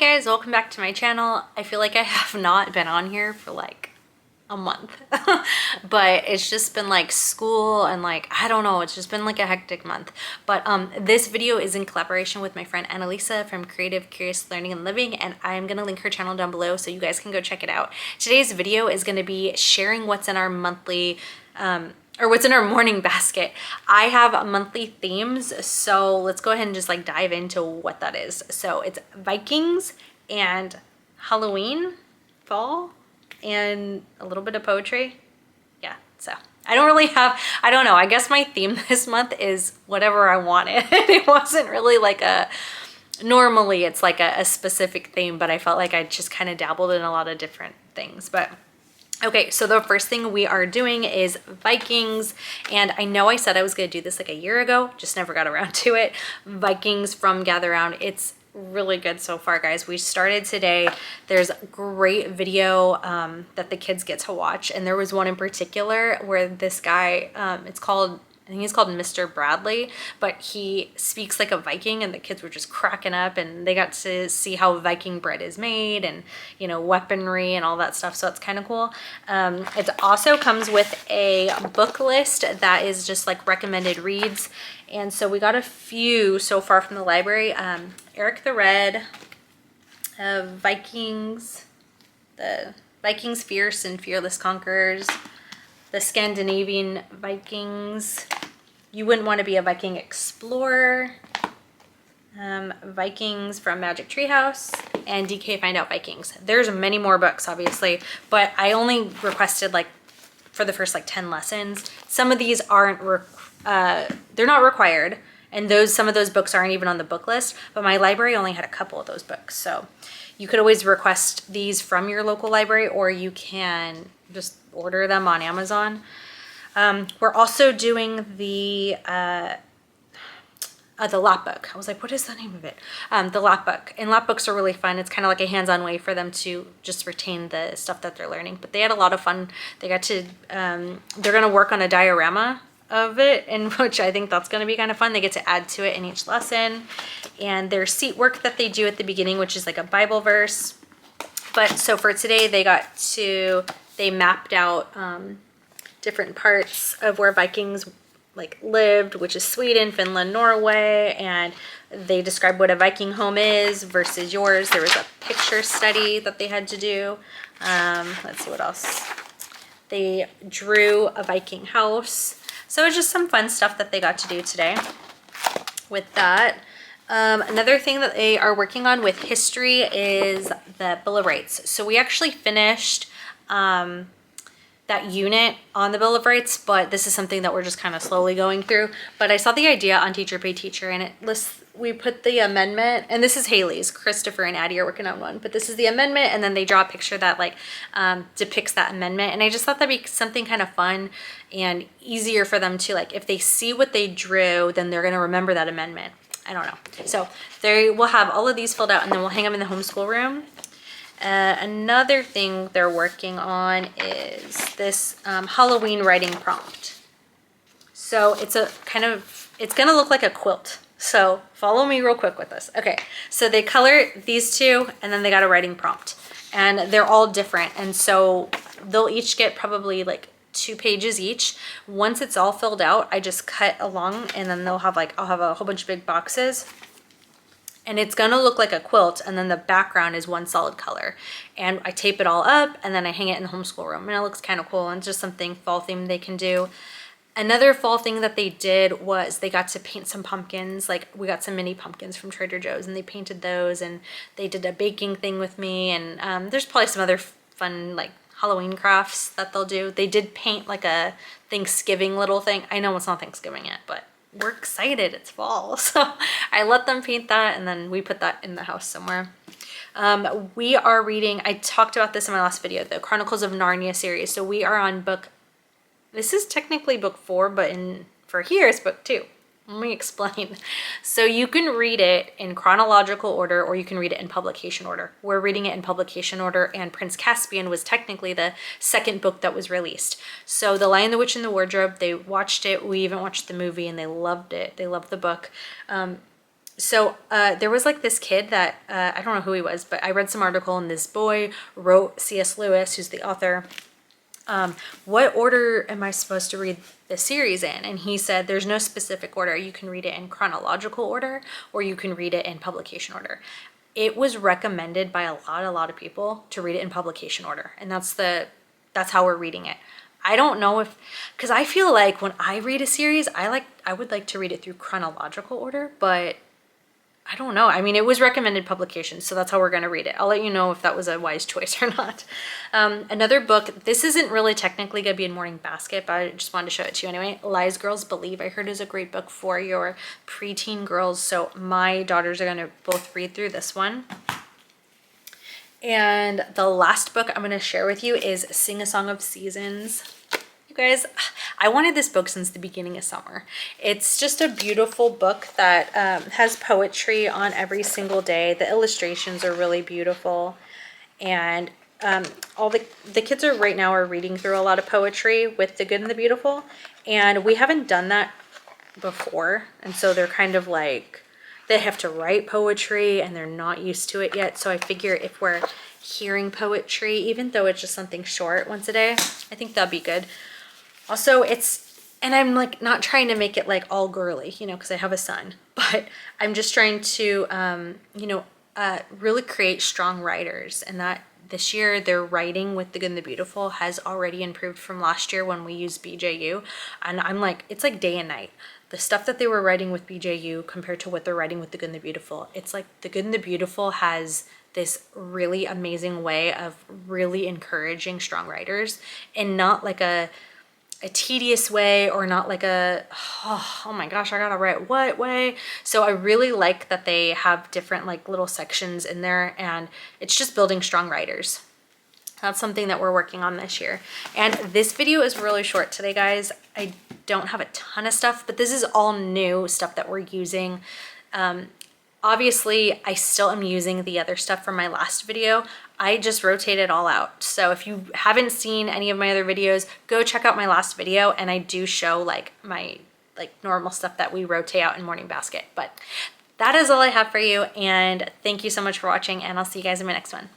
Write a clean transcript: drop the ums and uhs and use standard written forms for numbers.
guys, welcome back to my channel. I feel like I have not been on here for like a month, but it's just been like school and like, I don't know, it's just been like a hectic month. But this video is in collaboration with my friend Annalisa from Creative Curious Learning and Living, and I'm gonna link her channel down below so you guys can go check it out. Today's video is gonna be sharing what's in our monthly, or what's in our morning basket. I have monthly themes, so let's go ahead and just like dive into what that is. So it's Vikings and Halloween, fall, and a little bit of poetry. Yeah, so I don't really have, I don't know, I guess my theme this month is whatever I wanted. It wasn't really like a, normally it's like a specific theme, but I felt like I just kind of dabbled in a lot of different things. But okay, so the first thing we are doing is Vikings, and I know I said I was going to do this like a year ago, just never got around to it. Vikings from Gather Round. It's really good so far, guys. We started today. There's a great video that the kids get to watch, and there was one in particular where this guy, it's called, I think he's called Mr. Bradley, but he speaks like a Viking, and the kids were just cracking up, and they got to see how Viking bread is made and, you know, weaponry and all that stuff. So it's kind of cool. It also comes with a book list that is just like recommended reads. And so we got a few so far from the library. Eric the Red, Vikings, the Vikings Fierce and Fearless Conquerors, the Scandinavian Vikings, You Wouldn't Want to Be a Viking Explorer, Vikings from Magic Treehouse, and DK Find Out Vikings. There's many more books, obviously, but I only requested like for the first like 10 lessons. Some of these aren't, they're not required, and some of those books aren't even on the book list, but my library only had a couple of those books. So you could always request these from your local library, or you can just order them on Amazon. We're also doing the lap book. I was like, what is the name of it? The lap book. And lap books are really fun. It's kind of like a hands-on way for them to just retain the stuff that they're learning. But they had a lot of fun. They got to, they're going to work on a diorama of it, in which I think that's going to be kind of fun. They get to add to it in each lesson. And their seat work that they do at the beginning, which is like a Bible verse. But so for today, they mapped out different parts of where Vikings like lived, which is Sweden, Finland, Norway, and they described what a Viking home is versus yours. There was a picture study that they had to do. Let's see what else. They drew a Viking house. So it's just some fun stuff that they got to do today with that. Another thing that they are working on with history is the Bill of Rights. So we actually finished that unit on the Bill of Rights, but this is something that we're just kind of slowly going through. But I saw the idea on Teacher Pay Teacher, and it lists, we put the amendment, and this is Haley's, Christopher and Addie are working on one, but this is the amendment, and then they draw a picture that like depicts that amendment. And I just thought that'd be something kind of fun and easier for them to, like, if they see what they drew, then they're going to remember that amendment. I don't know. So they will have all of these filled out, and then we'll hang them in the homeschool room. Another thing they're working on is this Halloween writing prompt. So it's a kind of, it's gonna look like a quilt. So follow me real quick with this. Okay, so they color these two, and then they got a writing prompt. And they're all different. And so they'll each get probably like 2 pages each. Once it's all filled out, I just cut along, and then they'll have like, I'll have a whole bunch of big boxes. And it's gonna look like a quilt, and then the background is one solid color. And I tape it all up, and then I hang it in the homeschool room, and it looks kind of cool, and it's just something fall themed they can do. Another fall thing that they did was they got to paint some pumpkins. Like, we got some mini pumpkins from Trader Joe's, and they painted those, and they did a baking thing with me, and there's probably some other fun like Halloween crafts that they'll do. They did paint like a Thanksgiving little thing. I know it's not Thanksgiving yet, but we're excited, it's fall. So I let them paint that, and then we put that in the house somewhere. We are reading, I talked about this in my last video, the Chronicles of Narnia series. So we are on book, this is technically book 4, but for here it's book 2. Let me explain. So you can read it in chronological order, or you can read it in publication order. We're reading it in publication order, and Prince Caspian was technically the second book that was released. So The Lion, the Witch, and the Wardrobe, they watched it. We even watched the movie, and they loved it. They loved the book. So there was like this kid that I don't know who he was, but I read some article, and this boy wrote C.S. Lewis, who's the author, what order am I supposed to read the series in? And he said there's no specific order. You can read it in chronological order, or you can read it in publication order. It was recommended by a lot of people to read it in publication order, and that's how we're reading it. I don't know if, because I feel like when I read a series, I would like to read it through chronological order, but I don't know. I mean, it was recommended publication, so that's how we're going to read it. I'll let you know if that was a wise choice or not. Another book, this isn't really technically going to be in Morning Basket, but I just wanted to show it to you anyway. Lies Girls Believe, I heard is a great book for your preteen girls, so my daughters are going to both read through this one. And the last book I'm going to share with you is Sing a Song of Seasons. You guys, I wanted this book since the beginning of summer. It's just a beautiful book that has poetry on every single day. The illustrations are really beautiful. And all the kids are right now are reading through a lot of poetry with The Good and the Beautiful. And we haven't done that before. And so they're kind of like, they have to write poetry and they're not used to it yet. So I figure if we're hearing poetry, even though it's just something short once a day, I think that'd be good. Also, and I'm like not trying to make it like all girly, you know, because I have a son, but I'm just trying to, really create strong writers, and that this year their writing with The Good and the Beautiful has already improved from last year when we used BJU. And I'm like, it's like day and night. The stuff that they were writing with BJU compared to what they're writing with The Good and the Beautiful, it's like The Good and the Beautiful has this really amazing way of really encouraging strong writers, and not like a tedious way, or not like oh my gosh, I gotta write what way. So I really like that they have different like little sections in there, and it's just building strong writers. That's something that we're working on this year. And this video is really short today, guys. I don't have a ton of stuff, but this is all new stuff that we're using. Obviously, I still am using the other stuff from my last video. I just rotate it all out. So if you haven't seen any of my other videos, go check out my last video, and I do show like my normal stuff that we rotate out in Morning Basket. But that is all I have for you, and thank you so much for watching, and I'll see you guys in my next one.